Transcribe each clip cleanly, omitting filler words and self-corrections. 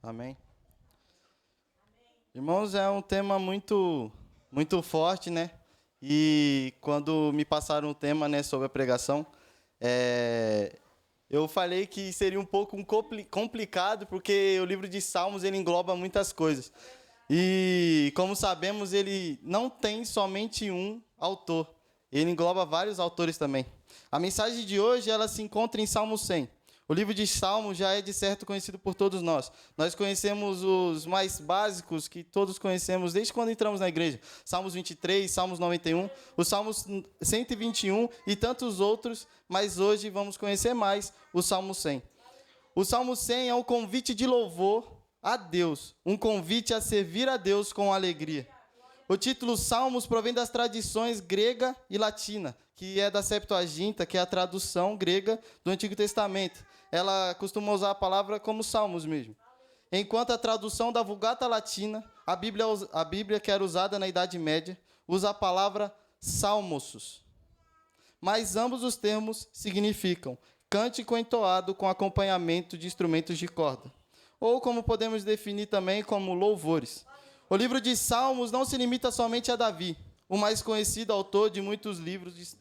Amém. Irmãos, é um tema muito forte, né? E quando me passaram o tema, né, sobre a pregação, eu falei que seria um pouco complicado, porque o livro de Salmos ele engloba muitas coisas. E, como sabemos, ele não tem somente um autor. Ele engloba vários autores também. A mensagem de hoje ela se encontra em Salmo 100. O livro de Salmos já é de certo conhecido por todos nós. Nós conhecemos os mais básicos que todos conhecemos desde quando entramos na igreja. Salmos 23, Salmos 91, os Salmos 121 e tantos outros, mas hoje vamos conhecer mais o Salmo 100. O Salmo 100 é um convite de louvor a Deus, um convite a servir a Deus com alegria. O título Salmos provém das tradições grega e latina, que é da Septuaginta, que é a tradução grega do Antigo Testamento. Ela costuma usar a palavra como Salmos mesmo. Enquanto a tradução da Vulgata Latina, a Bíblia que era usada na Idade Média, usa a palavra salmos. Mas ambos os termos significam cântico entoado com acompanhamento de instrumentos de corda. Ou como podemos definir também como louvores. O livro de Salmos não se limita somente a Davi, o mais conhecido autor de muitos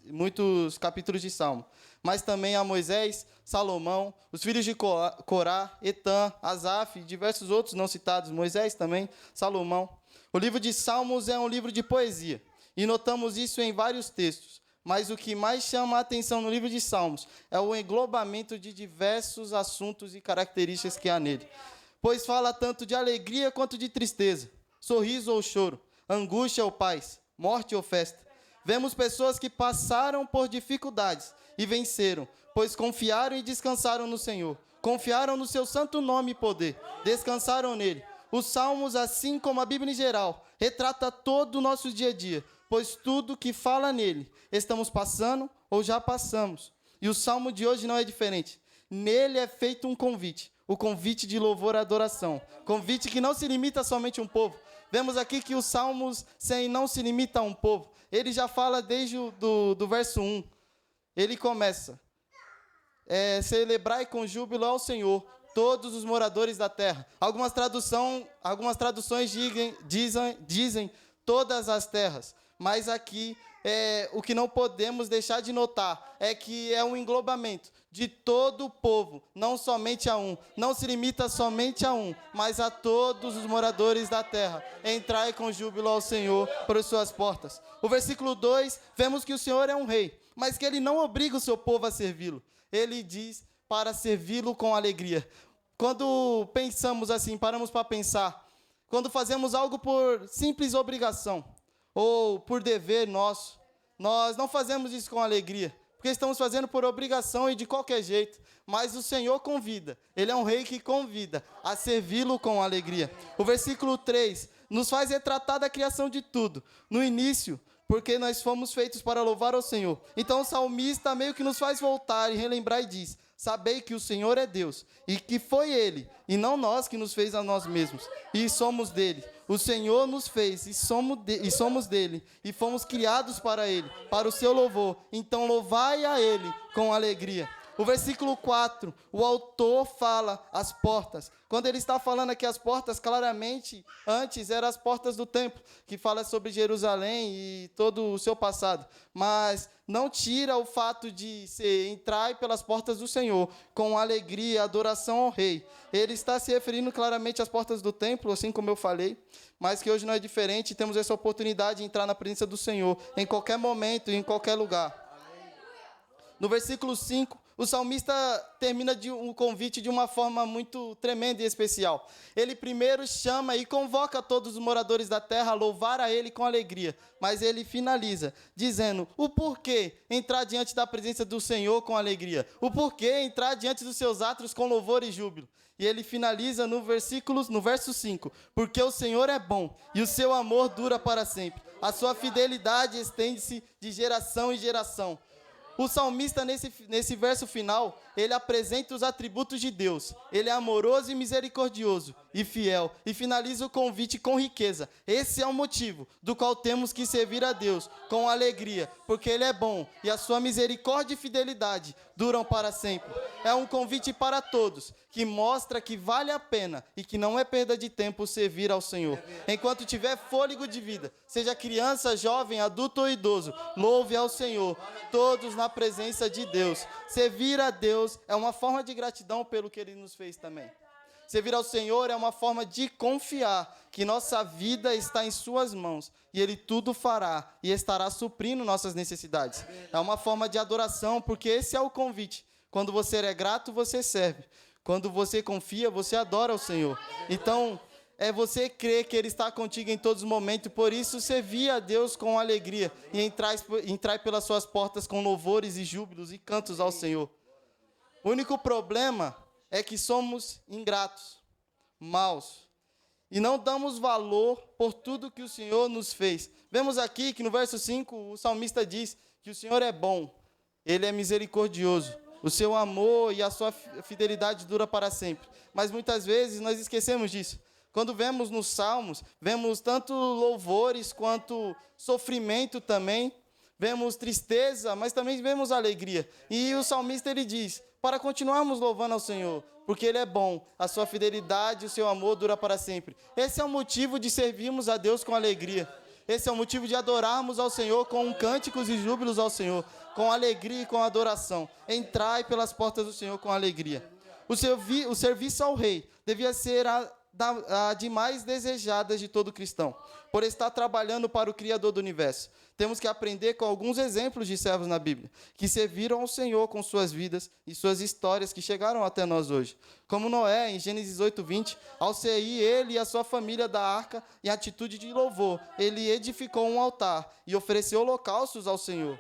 muitos capítulos de Salmo, mas também a Moisés, Salomão, os filhos de Corá, Etã, Asaf e diversos outros não citados, Moisés também, Salomão. O livro de Salmos é um livro de poesia, e notamos isso em vários textos, mas o que mais chama a atenção no livro de Salmos é o englobamento de diversos assuntos e características que há nele, pois fala tanto de alegria quanto de tristeza, sorriso ou choro, angústia ou paz, morte ou festa. Vemos pessoas que passaram por dificuldades e venceram, pois confiaram e descansaram no Senhor. Confiaram no seu santo nome e poder, descansaram nele. Os Salmos, assim como a Bíblia em geral, retrata todo o nosso dia a dia, pois tudo que fala nele, estamos passando ou já passamos. E o Salmo de hoje não é diferente. Nele é feito um convite, o convite de louvor e adoração. Convite que não se limita somente a um povo. Vemos aqui que os Salmos 100 não se limita a um povo. Ele já fala desde do verso 1. Ele começa: celebrai com júbilo ao Senhor, todos os moradores da terra. Algumas traduções dizem todas as terras. Mas aqui, o que não podemos deixar de notar é que é um englobamento de todo o povo, não somente a um. Não se limita somente a um, mas a todos os moradores da terra. Entrai com júbilo ao Senhor por suas portas. O versículo 2, vemos que o Senhor é um rei, mas que ele não obriga o seu povo a servi-lo. Ele diz para servi-lo com alegria. Quando pensamos assim, paramos para pensar, quando fazemos algo por simples obrigação, ou por dever nosso, nós não fazemos isso com alegria, porque estamos fazendo por obrigação e de qualquer jeito, mas o Senhor convida, Ele é um rei que convida a servi-lo com alegria. O versículo 3 nos faz retratar da criação de tudo, no início, porque nós fomos feitos para louvar ao Senhor. Então o salmista meio que nos faz voltar e relembrar e diz: sabei que o Senhor é Deus, e que foi Ele, e não nós que nos fez a nós mesmos, e somos dele. O Senhor nos fez, e somos dele, e fomos criados para Ele, para o seu louvor. Então louvai a Ele com alegria. O versículo 4, o autor fala as portas. Quando ele está falando aqui as portas, claramente, antes eram as portas do templo, que fala sobre Jerusalém e todo o seu passado. Mas não tira o fato de entrar pelas portas do Senhor, com alegria, adoração ao rei. Ele está se referindo claramente às portas do templo, assim como eu falei, mas que hoje não é diferente, temos essa oportunidade de entrar na presença do Senhor, em qualquer momento e em qualquer lugar. No versículo 5, o salmista termina um convite de uma forma muito tremenda e especial. Ele primeiro chama e convoca todos os moradores da terra a louvar a Ele com alegria. Mas ele finaliza dizendo o porquê entrar diante da presença do Senhor com alegria. O porquê entrar diante dos seus atos com louvor e júbilo. E ele finaliza no verso 5. Porque o Senhor é bom e o seu amor dura para sempre. A sua fidelidade estende-se de geração em geração. O salmista, nesse verso final, ele apresenta os atributos de Deus. Ele é amoroso e misericordioso e fiel. E finaliza o convite com riqueza. Esse é o motivo do qual temos que servir a Deus com alegria. Porque Ele é bom e a sua misericórdia e fidelidade duram para sempre. É um convite para todos, que mostra que vale a pena e que não é perda de tempo servir ao Senhor. Enquanto tiver fôlego de vida, seja criança, jovem, adulto ou idoso, louve ao Senhor, todos na presença de Deus. Servir a Deus é uma forma de gratidão pelo que Ele nos fez também. Servir ao Senhor é uma forma de confiar que nossa vida está em suas mãos e Ele tudo fará e estará suprindo nossas necessidades. É uma forma de adoração, porque esse é o convite. Quando você é grato, você serve. Quando você confia, você adora o Senhor. Então, é você crer que Ele está contigo em todos os momentos. Por isso, servir a Deus com alegria e entrar pelas suas portas com louvores e júbilos e cantos ao Senhor. O único problema é que somos ingratos, maus, e não damos valor por tudo que o Senhor nos fez. Vemos aqui que no verso 5 o salmista diz que o Senhor é bom, Ele é misericordioso, o seu amor e a sua fidelidade dura para sempre. Mas muitas vezes nós esquecemos disso. Quando vemos nos salmos, vemos tanto louvores quanto sofrimento também, vemos tristeza, mas também vemos alegria. E o salmista ele diz, para continuarmos louvando ao Senhor, porque Ele é bom, a sua fidelidade e o seu amor dura para sempre. Esse é o motivo de servirmos a Deus com alegria. Esse é o motivo de adorarmos ao Senhor com cânticos e júbilos ao Senhor, com alegria e com adoração. Entrai pelas portas do Senhor com alegria. O serviço ao Rei devia ser a de mais desejadas de todo cristão, por estar trabalhando para o Criador do Universo. Temos que aprender com alguns exemplos de servos na Bíblia, que serviram ao Senhor com suas vidas e suas histórias que chegaram até nós hoje. Como Noé, em Gênesis 8:20, ao sair ele e a sua família da arca, em atitude de louvor, ele edificou um altar e ofereceu holocaustos ao Senhor.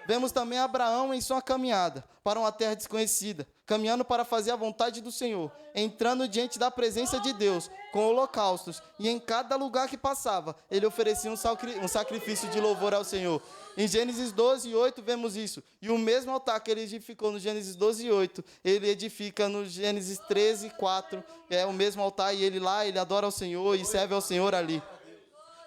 Vemos também Abraão em sua caminhada para uma terra desconhecida, caminhando para fazer a vontade do Senhor, entrando diante da presença de Deus com holocaustos, e em cada lugar que passava, ele oferecia um sacrifício de louvor ao Senhor. Em Gênesis 12:8 vemos isso, e o mesmo altar que ele edificou no Gênesis 12:8, ele edifica no Gênesis 13:4, é o mesmo altar, e ele adora ao Senhor e serve ao Senhor ali.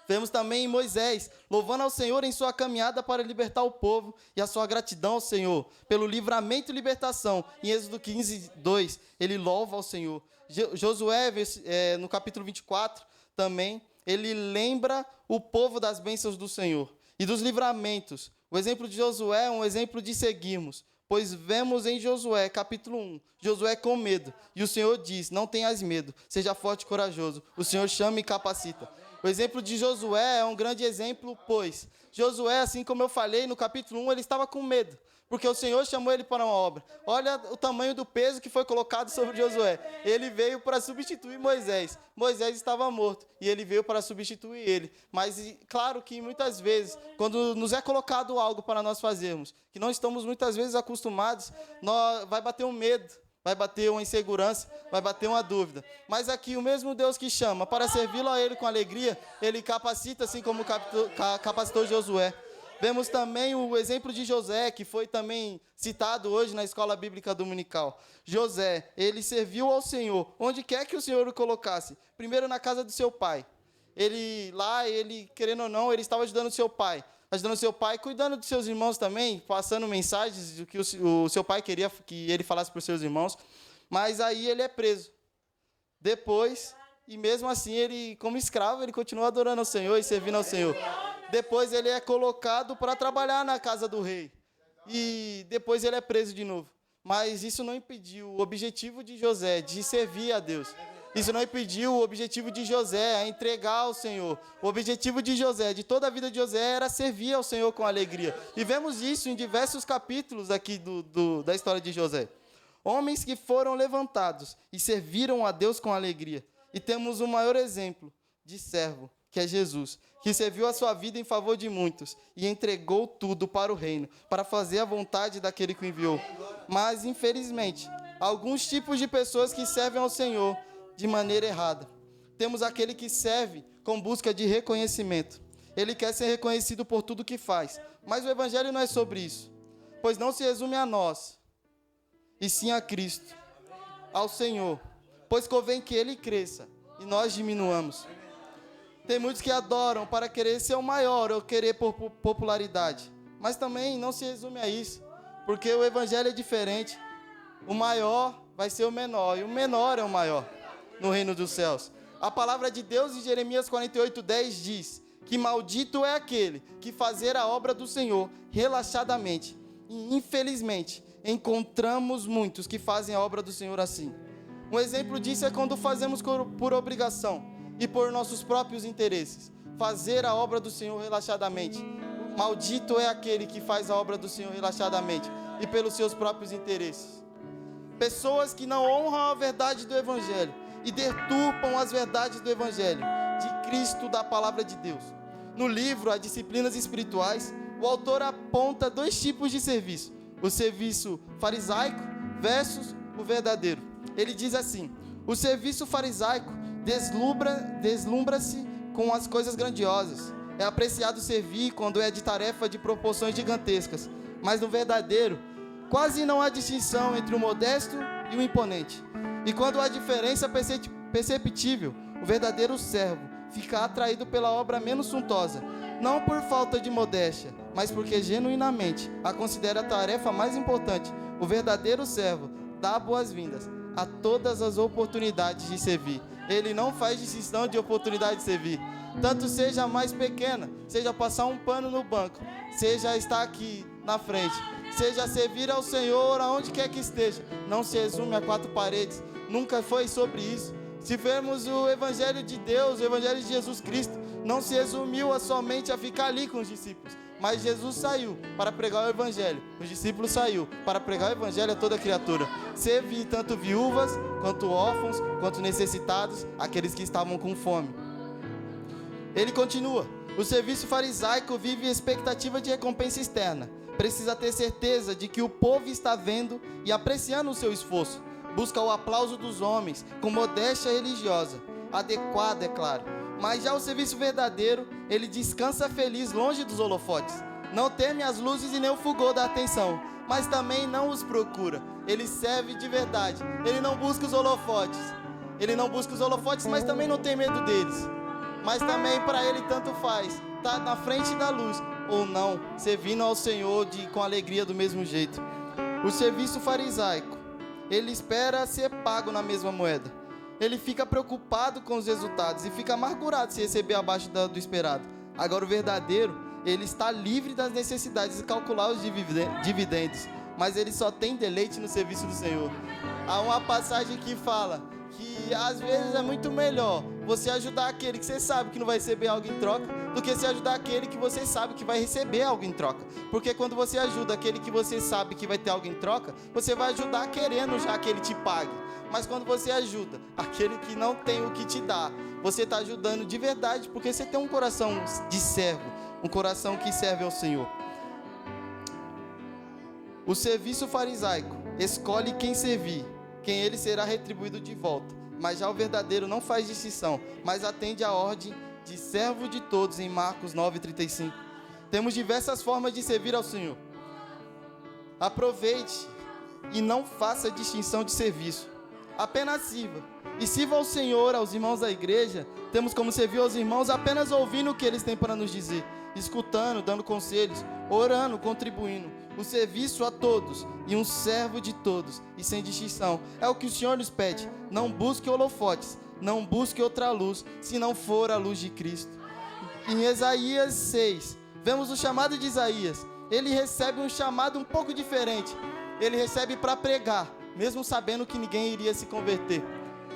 Vemos também em Moisés, louvando ao Senhor em sua caminhada para libertar o povo e a sua gratidão ao Senhor, pelo livramento e libertação. Em Êxodo 15:2, ele louva ao Senhor. Josué, no capítulo 24, também, ele lembra o povo das bênçãos do Senhor e dos livramentos. O exemplo de Josué é um exemplo de seguirmos, pois vemos em Josué, capítulo 1, Josué com medo, e o Senhor diz, não tenhas medo, seja forte e corajoso, o Senhor chama e capacita. O exemplo de Josué é um grande exemplo, pois Josué, assim como eu falei no capítulo 1, ele estava com medo, porque o Senhor chamou ele para uma obra. Olha o tamanho do peso que foi colocado sobre Josué. Ele veio para substituir Moisés. Moisés estava morto e ele veio para substituir ele. Mas claro que muitas vezes, quando nos é colocado algo para nós fazermos, que não estamos muitas vezes acostumados, vai bater um medo. Vai bater uma insegurança, vai bater uma dúvida. Mas aqui o mesmo Deus que chama para servi-lo a Ele com alegria, Ele capacita assim como capacitou Josué. Vemos também o exemplo de José, que foi também citado hoje na Escola Bíblica Dominical. José, ele serviu ao Senhor, onde quer que o Senhor o colocasse. Primeiro na casa do seu pai. Ele, querendo ou não, ele estava ajudando o seu pai. Cuidando dos seus irmãos também, passando mensagens do que o seu pai queria que ele falasse para os seus irmãos. Mas aí ele é preso. Depois, e mesmo assim, ele, como escravo, ele continua adorando ao Senhor e servindo ao Senhor. Depois ele é colocado para trabalhar na casa do rei. E depois ele é preso de novo. Mas isso não impediu o objetivo de José de servir a Deus. Isso não impediu o objetivo de José a entregar ao Senhor. O objetivo de José, de toda a vida de José, era servir ao Senhor com alegria. E vemos isso em diversos capítulos aqui da história de José. Homens que foram levantados e serviram a Deus com alegria. E temos o maior exemplo de servo, que é Jesus, que serviu a sua vida em favor de muitos e entregou tudo para o reino, para fazer a vontade daquele que o enviou. Mas, infelizmente, alguns tipos de pessoas que servem ao Senhor de maneira errada. Temos aquele que serve com busca de reconhecimento. Ele quer ser reconhecido por tudo que faz. Mas o Evangelho não é sobre isso. Pois não se resume a nós, e sim a Cristo, ao Senhor. Pois convém que Ele cresça e nós diminuamos. Tem muitos que adoram para querer ser o maior ou querer por popularidade. Mas também não se resume a isso. Porque o Evangelho é diferente. o maior vai ser o menor, e o menor é o maior no reino dos céus. A palavra de Deus em Jeremias 48:10 diz que maldito é aquele que fazer a obra do Senhor relaxadamente. E infelizmente, encontramos muitos que fazem a obra do Senhor assim. Um exemplo disso é quando fazemos por obrigação e por nossos próprios interesses. Fazer a obra do Senhor relaxadamente. Maldito é aquele que faz a obra do Senhor relaxadamente e pelos seus próprios interesses. Pessoas que não honram a verdade do Evangelho e deturpam as verdades do Evangelho, de Cristo, da palavra de Deus. No livro, As Disciplinas Espirituais, o autor aponta 2 tipos de serviço: o serviço farisaico versus o verdadeiro. Ele diz assim: o serviço farisaico deslumbra-se com as coisas grandiosas. É apreciado servir quando é de tarefa de proporções gigantescas, mas no verdadeiro, quase não há distinção entre o modesto e o imponente. E quando há diferença perceptível, o verdadeiro servo fica atraído pela obra menos suntuosa, não por falta de modéstia, mas porque genuinamente a considera a tarefa mais importante. O verdadeiro servo dá boas-vindas a todas as oportunidades de servir. Ele não faz distinção de oportunidade de servir. Tanto seja a mais pequena, seja passar um pano no banco, seja estar aqui na frente, seja servir ao Senhor aonde quer que esteja. Não se resume a 4 paredes. Nunca foi sobre isso. Se vermos o Evangelho de Deus, o Evangelho de Jesus Cristo, não se resumiu somente a ficar ali com os discípulos. Mas Jesus saiu para pregar o Evangelho. Os discípulos saíram para pregar o Evangelho a toda criatura. Servir tanto viúvas, quanto órfãos, quanto necessitados, aqueles que estavam com fome. Ele continua: o serviço farisaico vive expectativa de recompensa externa. Precisa ter certeza de que o povo está vendo e apreciando o seu esforço. Busca o aplauso dos homens, com modéstia religiosa, adequada, é claro. Mas já o serviço verdadeiro, ele descansa feliz longe dos holofotes. Não teme as luzes e nem o fulgor da atenção, mas também não os procura. Ele serve de verdade. Ele não busca os holofotes. Ele não busca os holofotes, mas também não tem medo deles. Mas também para ele tanto faz, tá na frente da luz ou não, servindo ao Senhor com alegria do mesmo jeito. O serviço farisaico, ele espera ser pago na mesma moeda. Ele fica preocupado com os resultados e fica amargurado se receber abaixo do esperado. Agora o verdadeiro, ele está livre das necessidades de calcular os dividendos, mas ele só tem deleite no serviço do Senhor. Há uma passagem que fala que às vezes é muito melhor você ajudar aquele que você sabe que não vai receber algo em troca, do que você ajudar aquele que você sabe que vai receber algo em troca. Porque quando você ajuda aquele que você sabe que vai ter algo em troca, você vai ajudar querendo já que ele te pague. Mas quando você ajuda aquele que não tem o que te dar, você está ajudando de verdade, porque você tem um coração de servo, um coração que serve ao Senhor. O serviço farisaico escolhe quem servir, quem ele será retribuído de volta. Mas já o verdadeiro não faz distinção, mas atende à ordem de servo de todos em Marcos 9:35. Temos diversas formas de servir ao Senhor. Aproveite e não faça distinção de serviço. Apenas sirva. E sirva ao Senhor, aos irmãos da igreja. Temos como servir aos irmãos apenas ouvindo o que eles têm para nos dizer, escutando, dando conselhos, orando, contribuindo. O serviço a todos e um servo de todos e sem distinção é o que o Senhor nos pede. Não busque holofotes, não busque outra luz, se não for a luz de Cristo. Em Isaías 6, vemos o chamado de Isaías. Ele recebe um chamado um pouco diferente. Ele recebe para pregar, mesmo sabendo que ninguém iria se converter.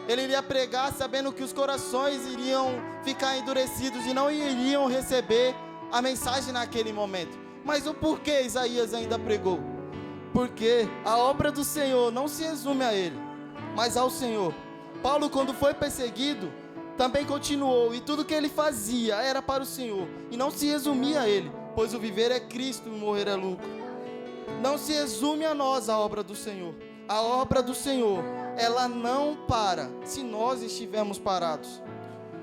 Ele iria pregar sabendo que os corações iriam ficar endurecidos e não iriam receber a mensagem naquele momento. Mas o porquê Isaías ainda pregou? Porque a obra do Senhor não se resume a ele, mas ao Senhor. Paulo, quando foi perseguido, também continuou, e tudo que ele fazia era para o Senhor, e não se resumia a ele, pois o viver é Cristo e o morrer é lucro. Não se resume a nós a obra do Senhor. A obra do Senhor, ela não para se nós estivermos parados.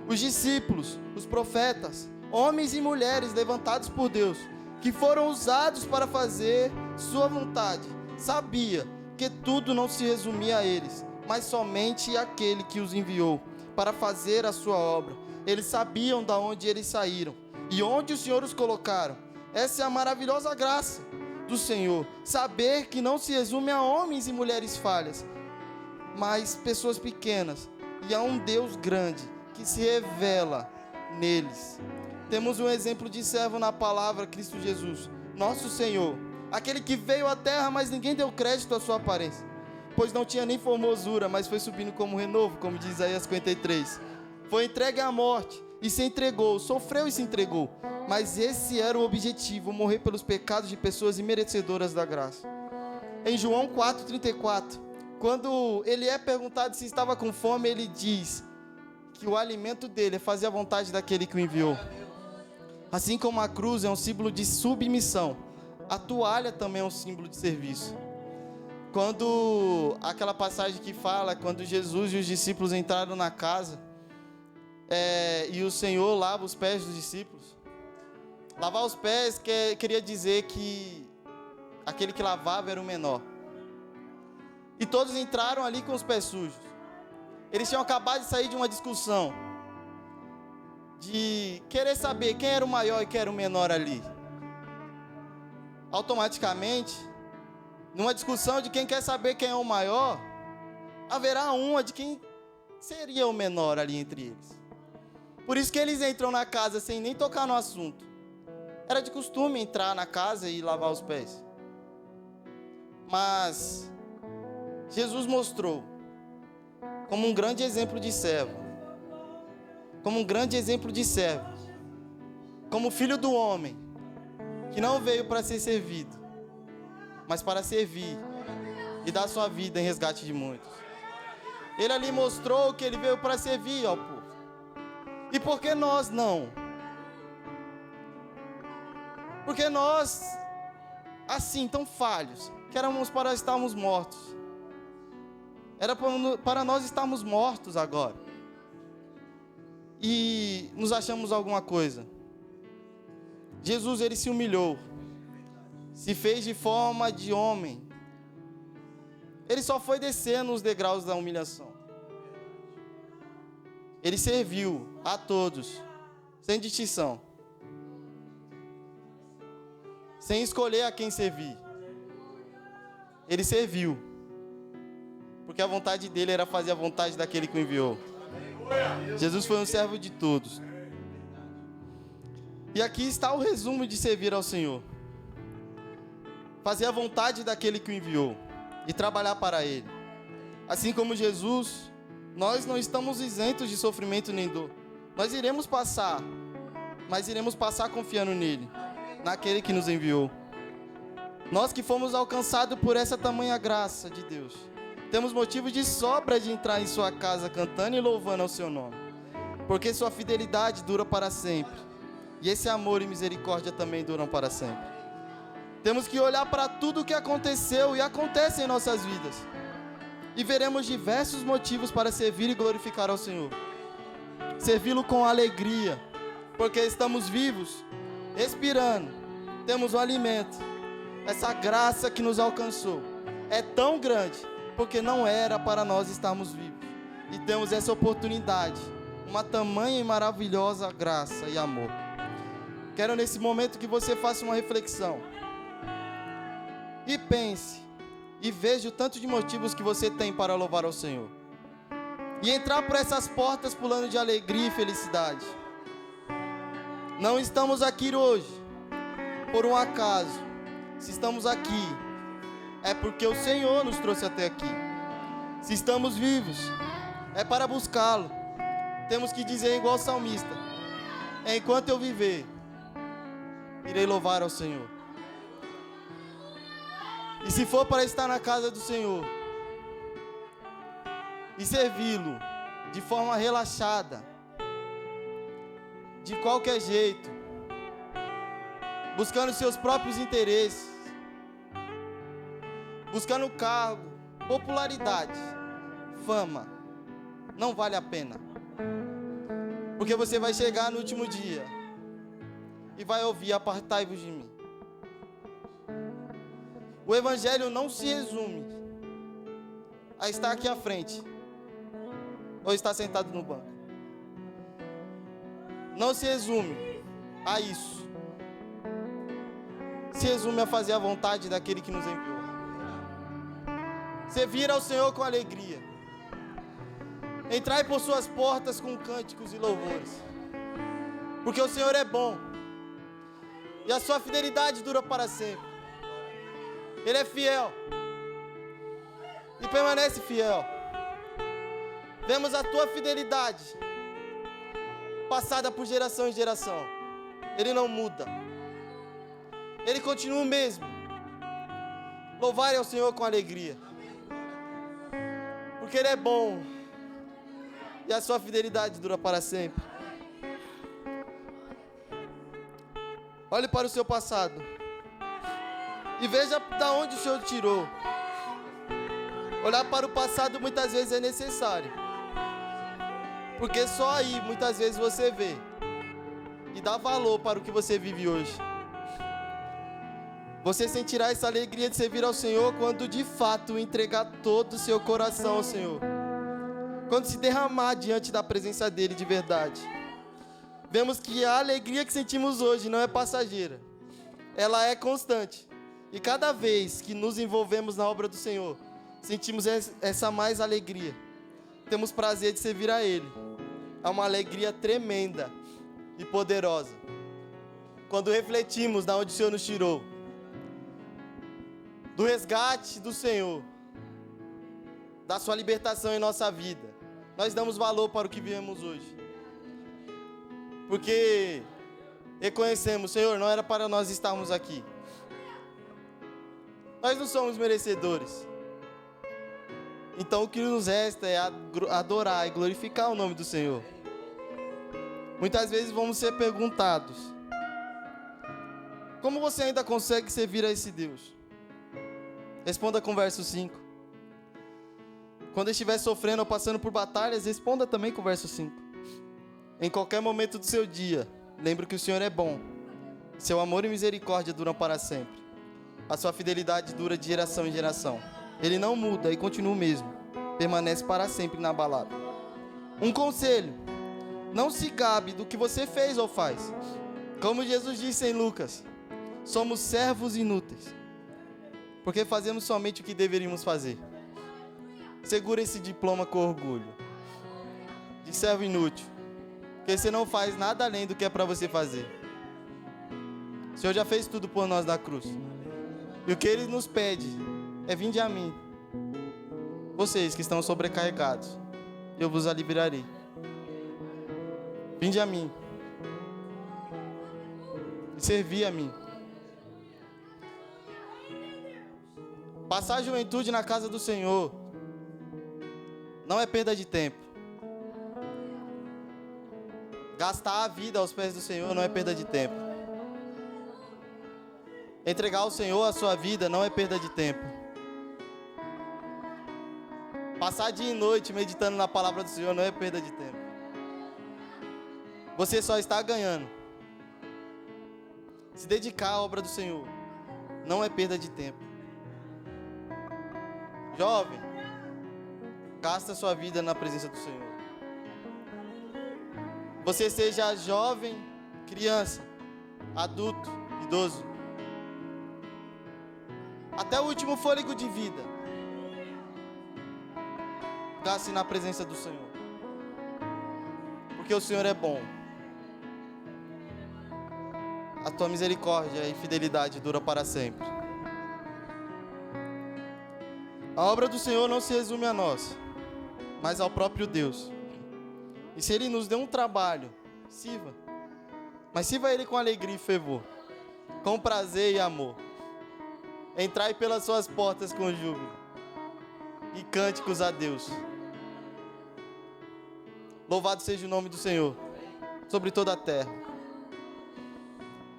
Os discípulos, os profetas, homens e mulheres levantados por Deus, que foram usados para fazer sua vontade, sabia que tudo não se resumia a eles, mas somente aquele que os enviou para fazer a sua obra. Eles sabiam de onde eles saíram e onde o Senhor os colocaram. Essa é a maravilhosa graça. do Senhor. Saber que não se resume a homens e mulheres falhas, mas pessoas pequenas, e a um Deus grande que se revela neles. Temos um exemplo de servo na palavra, Cristo Jesus, nosso Senhor, aquele que veio à terra, mas ninguém deu crédito à sua aparência, pois não tinha nem formosura, mas foi subindo como renovo, como diz Isaías 53. Foi entregue à morte e se entregou, sofreu e se entregou. Mas esse era o objetivo, morrer pelos pecados de pessoas imerecedoras da graça. Em João 4,34, quando ele é perguntado se estava com fome, ele diz que o alimento dele é fazer a vontade daquele que o enviou. Assim como a cruz é um símbolo de submissão, a toalha também é um símbolo de serviço. Quando aquela passagem que fala, quando Jesus e os discípulos entraram na casa, e o Senhor lava os pés dos discípulos. Lavar os pés queria dizer que aquele que lavava era o menor. E todos entraram ali com os pés sujos. Eles tinham acabado de sair de uma discussão, de querer saber quem era o maior e quem era o menor ali. Automaticamente, numa discussão de quem quer saber quem é o maior, haverá uma de quem seria o menor ali entre eles. Por isso que eles entram na casa sem nem tocar no assunto. Era de costume entrar na casa e lavar os pés. Mas Jesus mostrou como um grande exemplo de servo, como um grande exemplo de servo, como filho do homem, que não veio para ser servido, mas para servir e dar sua vida em resgate de muitos. Ele ali mostrou que ele veio para servir ao povo. E por que nós não? Porque nós, assim, tão falhos, que éramos para estarmos mortos. Era para nós estarmos mortos agora. E nos achamos alguma coisa. Jesus, ele se humilhou. Se fez de forma de homem. Ele só foi descendo os degraus da humilhação. Ele serviu a todos, sem distinção. Sem escolher a quem servir. Ele serviu. Porque a vontade dele era fazer a vontade daquele que o enviou. Jesus foi um servo de todos. E aqui está o resumo de servir ao Senhor. Fazer a vontade daquele que o enviou. E trabalhar para Ele. Assim como Jesus, nós não estamos isentos de sofrimento nem dor. Nós iremos passar, mas iremos passar confiando nele, naquele que nos enviou. Nós que fomos alcançados por essa tamanha graça de Deus, temos motivo de sobra de entrar em sua casa cantando e louvando ao seu nome, porque sua fidelidade dura para sempre, e esse amor e misericórdia também duram para sempre. Temos que olhar para tudo o que aconteceu e acontece em nossas vidas, e veremos diversos motivos para servir e glorificar ao Senhor. Servi-lo com alegria, porque estamos vivos, respirando, temos um alimento. Essa graça que nos alcançou é tão grande, porque não era para nós estarmos vivos. E temos essa oportunidade, uma tamanha e maravilhosa graça e amor. Quero nesse momento que você faça uma reflexão. E pense, e veja o tanto de motivos que você tem para louvar ao Senhor. E entrar por essas portas pulando de alegria e felicidade. Não estamos aqui hoje por um acaso. Se estamos aqui, é porque o Senhor nos trouxe até aqui. Se estamos vivos, é para buscá-lo. Temos que dizer igual o salmista: enquanto eu viver, irei louvar ao Senhor. E se for para estar na casa do Senhor e servi-lo de forma relaxada, de qualquer jeito, buscando seus próprios interesses, buscando cargo, popularidade, fama, não vale a pena. Porque você vai chegar no último dia e vai ouvir: apartai-vos de mim. O evangelho não se resume a estar aqui à frente ou estar sentado no banco. Não se resume a isso. se resume a fazer a vontade daquele que nos enviou. Servir ao Senhor com alegria. Entrai por suas portas com cânticos e louvores. Porque o Senhor é bom. E a sua fidelidade dura para sempre. Ele é fiel. E permanece fiel. Vemos a tua fidelidade passada por geração em geração. Ele não muda. Ele continua o mesmo. Louvar ao Senhor com alegria. Porque Ele é bom. E a sua fidelidade dura para sempre. Olhe para o seu passado. E veja da onde o Senhor tirou. Olhar para o passado muitas vezes é necessário. Porque só aí muitas vezes você vê. E dá valor para o que você vive hoje. Você sentirá essa alegria de servir ao Senhor quando de fato entregar todo o seu coração ao Senhor. Quando se derramar diante da presença dEle de verdade. Vemos que a alegria que sentimos hoje não é passageira. Ela é constante. E cada vez que nos envolvemos na obra do Senhor, sentimos essa mais alegria. Temos prazer de servir a Ele. É uma alegria tremenda e poderosa. Quando refletimos de onde o Senhor nos tirou. Do resgate do Senhor. Da sua libertação em nossa vida. Nós damos valor para o que vivemos hoje. Porque reconhecemos, Senhor, não era para nós estarmos aqui. Nós não somos merecedores. Então o que nos resta é adorar e glorificar o nome do Senhor. Muitas vezes vamos ser perguntados: como você ainda consegue servir a esse Deus? Responda com o verso 5. Quando estiver sofrendo ou passando por batalhas, responda também com o verso 5. Em qualquer momento do seu dia, lembre que o Senhor é bom. Seu amor e misericórdia duram para sempre. A sua fidelidade dura de geração em geração. Ele não muda e continua o mesmo. Permanece para sempre inabalável. Um conselho: não se gabe do que você fez ou faz. Como Jesus disse em Lucas, somos servos inúteis, porque fazemos somente o que deveríamos fazer. Segura esse diploma com orgulho de servo inútil, porque você não faz nada além do que é para você fazer. O Senhor já fez tudo por nós na cruz. E o que Ele nos pede é: vinde a mim, vocês que estão sobrecarregados, eu vos aliviarei. Vinde a mim e servi a mim. Passar a juventude na casa do Senhor não é perda de tempo. Gastar a vida aos pés do Senhor não é perda de tempo. Entregar ao Senhor a sua vida não é perda de tempo. Passar dia e noite meditando na palavra do Senhor não é perda de tempo. Você só está ganhando. Se dedicar à obra do Senhor não é perda de tempo. Jovem, gasta sua vida na presença do Senhor. Você seja jovem, criança, adulto, idoso, até o último fôlego de vida, gaste na presença do Senhor. Porque o Senhor é bom. A tua misericórdia e fidelidade dura para sempre. A obra do Senhor não se resume a nós, mas ao próprio Deus. E se Ele nos deu um trabalho, sirva. Mas sirva Ele com alegria e fervor, com prazer e amor. Entrai pelas suas portas com júbilo e cânticos a Deus. Louvado seja o nome do Senhor sobre toda a terra.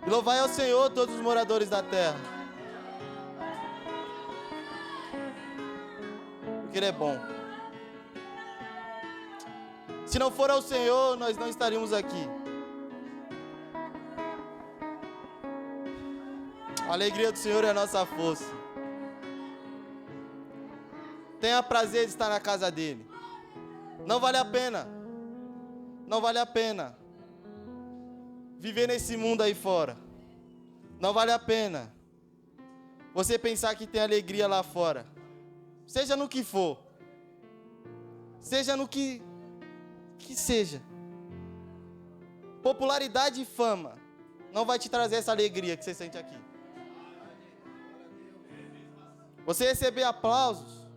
E louvai ao Senhor todos os moradores da terra, porque Ele é bom. Se não for ao Senhor, nós não estaríamos aqui. A alegria do Senhor é a nossa força. Tenha prazer de estar na casa dEle. Não vale a pena. Não vale a pena viver nesse mundo aí fora. Não vale a pena você pensar que tem alegria lá fora. Seja no que for. Seja no que seja. Popularidade e fama não vai te trazer essa alegria que você sente aqui. Você receber aplausos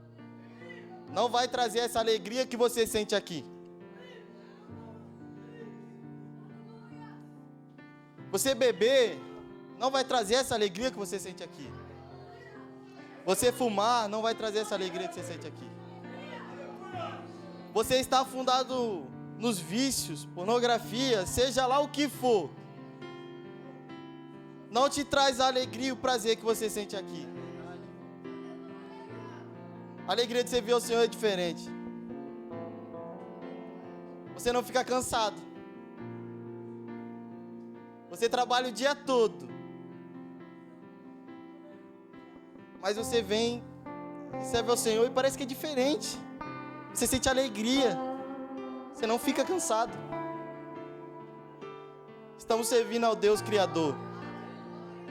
não vai trazer essa alegria que você sente aqui. Você beber não vai trazer essa alegria que você sente aqui. Você fumar não vai trazer essa alegria que você sente aqui. Você está afundado nos vícios, pornografia, seja lá o que for, não te traz a alegria e o prazer que você sente aqui. A alegria de servir ao Senhor é diferente. Você não fica cansado. Você trabalha o dia todo. Mas você vem e serve ao Senhor e parece que é diferente. Você sente alegria. Você não fica cansado. Estamos servindo ao Deus Criador.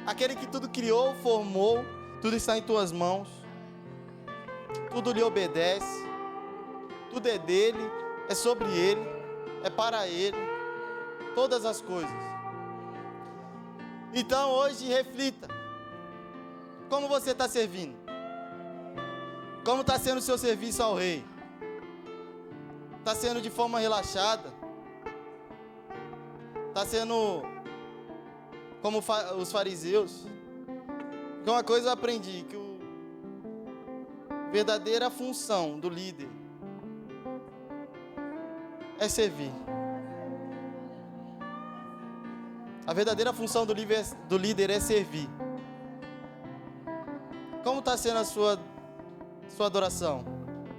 Aquele que tudo criou, formou, tudo está em tuas mãos. Tudo lhe obedece. Tudo é dele, é sobre ele, é para ele. Todas as coisas. Então hoje reflita. Como você está servindo? Como está sendo o seu serviço ao Rei? Está sendo de forma relaxada? Está sendo como os fariseus? Porque uma coisa eu aprendi, que a verdadeira função do líder é servir. A verdadeira função do líder é servir. Como está sendo a sua adoração?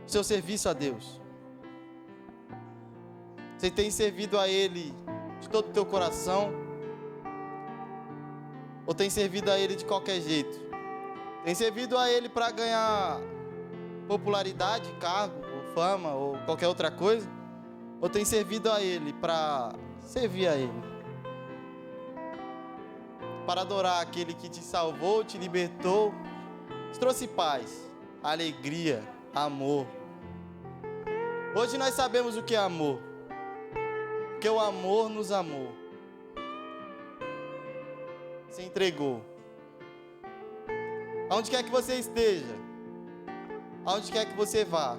Seu serviço a Deus? Você tem servido a Ele de todo o teu coração? Ou tem servido a Ele de qualquer jeito? Tem servido a Ele para ganhar popularidade, cargo, ou fama, ou qualquer outra coisa? Ou tem servido a Ele para servir a Ele? Para adorar aquele que te salvou, te libertou, te trouxe paz, alegria, amor. Hoje nós sabemos o que é amor. Porque o amor nos amou. Se entregou. Aonde quer que você esteja, aonde quer que você vá,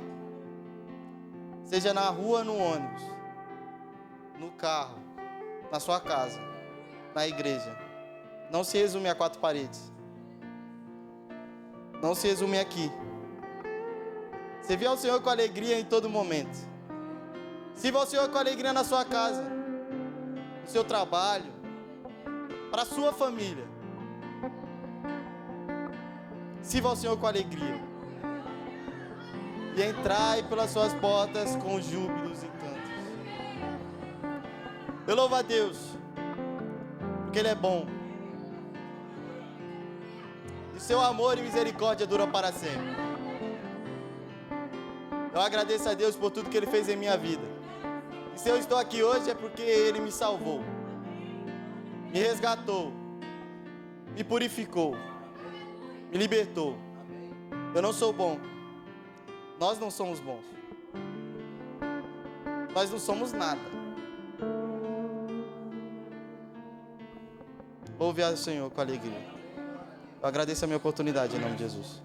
seja na rua, no ônibus, no carro, na sua casa, na igreja, não se resume a 4 paredes. Não se resume aqui. Servir ao Senhor com alegria em todo momento. Sirva ao Senhor com alegria na sua casa, no seu trabalho, para a sua família. Sirva ao Senhor com alegria. E entrai pelas suas portas com júbilos e cantos. Eu louvo a Deus, porque Ele é bom. E seu amor e misericórdia duram para sempre. Eu agradeço a Deus por tudo que Ele fez em minha vida. E se eu estou aqui hoje é porque Ele me salvou, me resgatou, me purificou, me libertou. Eu não sou bom. Nós não somos bons. Nós não somos nada. Ouve ao Senhor com alegria. Eu agradeço a minha oportunidade em nome de Jesus.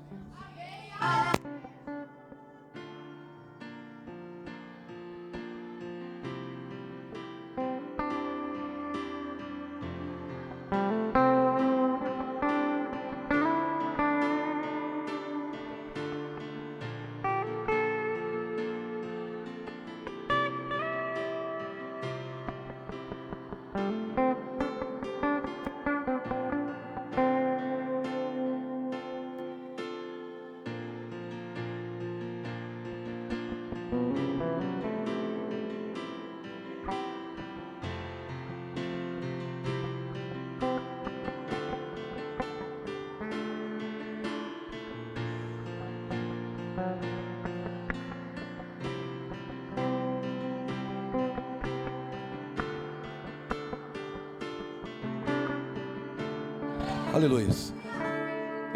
Aleluia.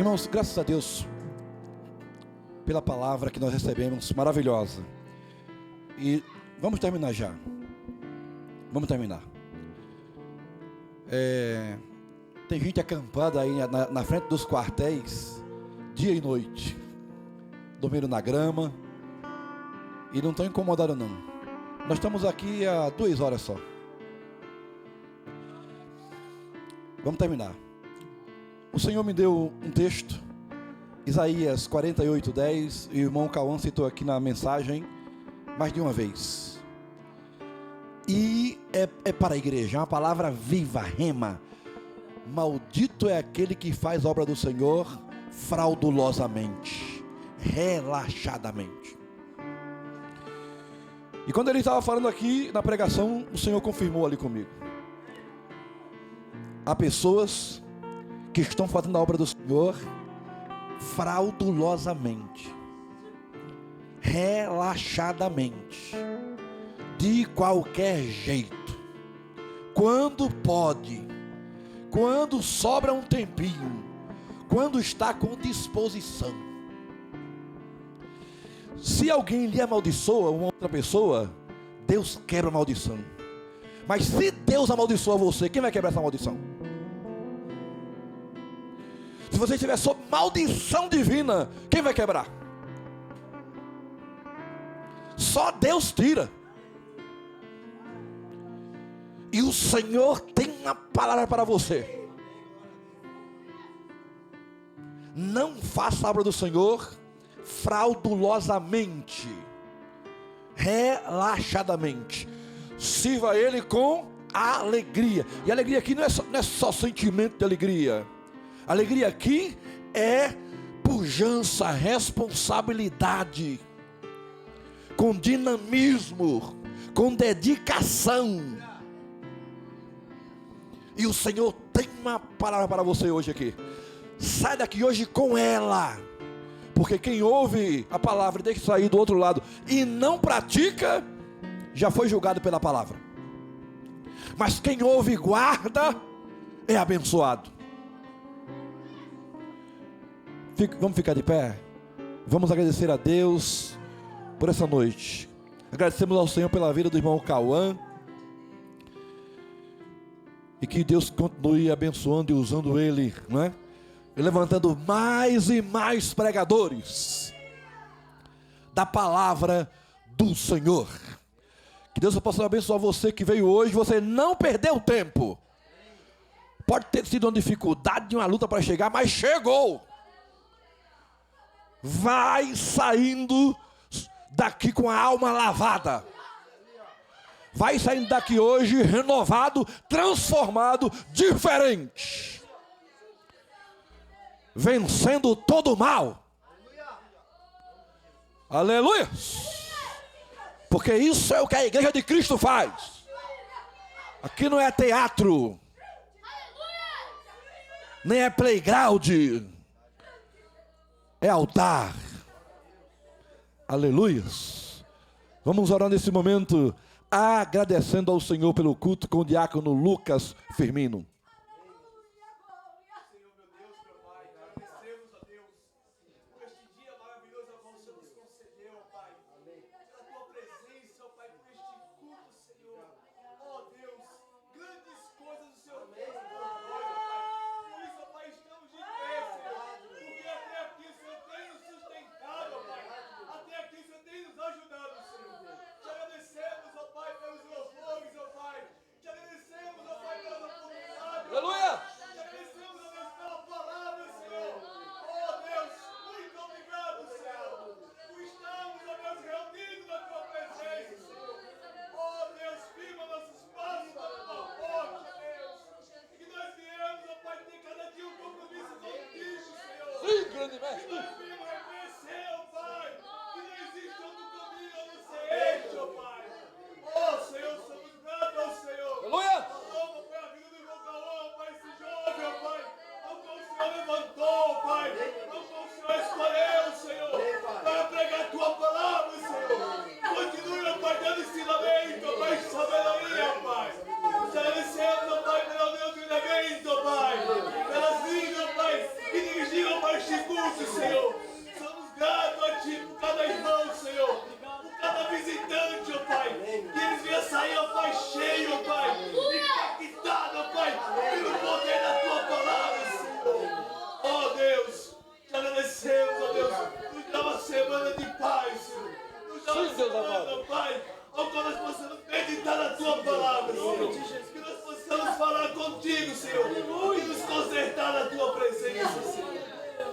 Irmãos, graças a Deus pela palavra que nós recebemos, maravilhosa. E vamos terminar já. Vamos terminar. Tem gente acampada aí na frente dos quartéis, dia e noite, dormindo na grama, e não estão incomodados não. Nós estamos aqui há 2 horas só. Vamos terminar. O Senhor me deu um texto, Isaías 48:10, e o irmão Cauã citou aqui na mensagem mais de uma vez. E é para a igreja, é uma palavra viva, rema. Maldito é aquele que faz a obra do Senhor fraudulosamente, relaxadamente. E quando ele estava falando aqui na pregação, o Senhor confirmou ali comigo. Há pessoas que estão fazendo a obra do Senhor fraudulosamente, relaxadamente, de qualquer jeito, quando pode, quando sobra um tempinho, quando está com disposição. Se alguém lhe amaldiçoa uma outra pessoa, Deus quebra a maldição. Mas se Deus amaldiçoa você, quem vai quebrar essa maldição? Se você estiver sob maldição divina, quem vai quebrar? Só Deus tira. E o Senhor tem uma palavra para você. Não faça a obra do Senhor fraudulosamente, relaxadamente. Sirva Ele com alegria. E alegria aqui não é só sentimento de alegria. Alegria aqui é pujança, responsabilidade, com dinamismo, com dedicação. E o Senhor tem uma palavra para você hoje aqui. Sai daqui hoje com ela, porque quem ouve a palavra e deixa sair do outro lado e não pratica, já foi julgado pela palavra. Mas quem ouve e guarda é abençoado. Vamos ficar de pé? Vamos agradecer a Deus por essa noite. Agradecemos ao Senhor pela vida do irmão Cauã. E que Deus continue abençoando e usando ele, não é? E levantando mais e mais pregadores da palavra do Senhor. Que Deus possa abençoar você que veio hoje. Você não perdeu tempo. Pode ter sido uma dificuldade, uma luta para chegar, mas chegou. Vai saindo daqui com a alma lavada. Vai saindo daqui hoje renovado, transformado, diferente. Vencendo todo o mal. Aleluia. Porque isso é o que a igreja de Cristo faz. Aqui não é teatro, nem é playground, é altar. Aleluias. Vamos orar nesse momento, agradecendo ao Senhor pelo culto com o diácono Lucas Firmino. Aleluia! Te agradecemos, ó Deus, pela palavra, Senhor. Oh Deus, muito obrigado, Senhor. Por estarmos, ó Deus, reunidos na tua presença, Senhor. Oh Deus, firma nossos passos na tua porta, Deus. E que nós viemos, ó Pai, ter cada dia um compromisso contigo, Senhor. Sim, grande Que mestre. nós viemos reconhecer, ó Pai, que não existe outro caminho a não ser este, ó Pai. Oh Senhor, somos gratos ao Senhor. Aleluia! Toma, Pai, a vida do irmão Cauã, Pai, esse jovem, ó Pai. Ao qual o Senhor levantou, Pai. Ao qual o Senhor escolheu, Senhor, para pregar a tua palavra, Senhor. Continue, ó Pai, dando ensinamento, ó Pai, sabedoria, ó Pai. Te agradecemos, ó Pai, pelo Deus do treinamento, ó Pai. Pelas vidas, ó Pai, que dirigiram, ó Pai, semana de paz, Senhor. Nos dá uma Sim, Deus semana, amado. Pai, ao qual nós possamos meditar na Tua palavra, Senhor. Que nós possamos falar contigo, Senhor. E nos consertar na Tua presença, Senhor.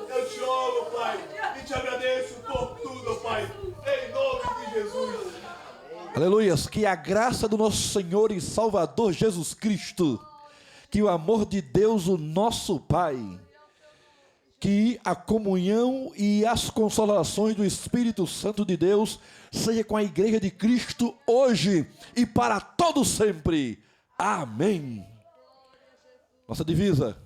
Eu te amo, Pai, e te agradeço por tudo, Pai. Em nome de Jesus. Aleluias, que a graça do nosso Senhor e Salvador Jesus Cristo, que o amor de Deus, o nosso Pai, que a comunhão e as consolações do Espírito Santo de Deus seja com a Igreja de Cristo hoje e para todo sempre. Amém. Nossa divisa: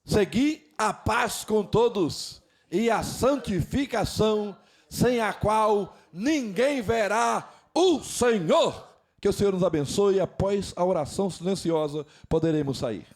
segui a paz com todos e a santificação, sem a qual ninguém verá o Senhor. Que o Senhor nos abençoe e após a oração silenciosa poderemos sair.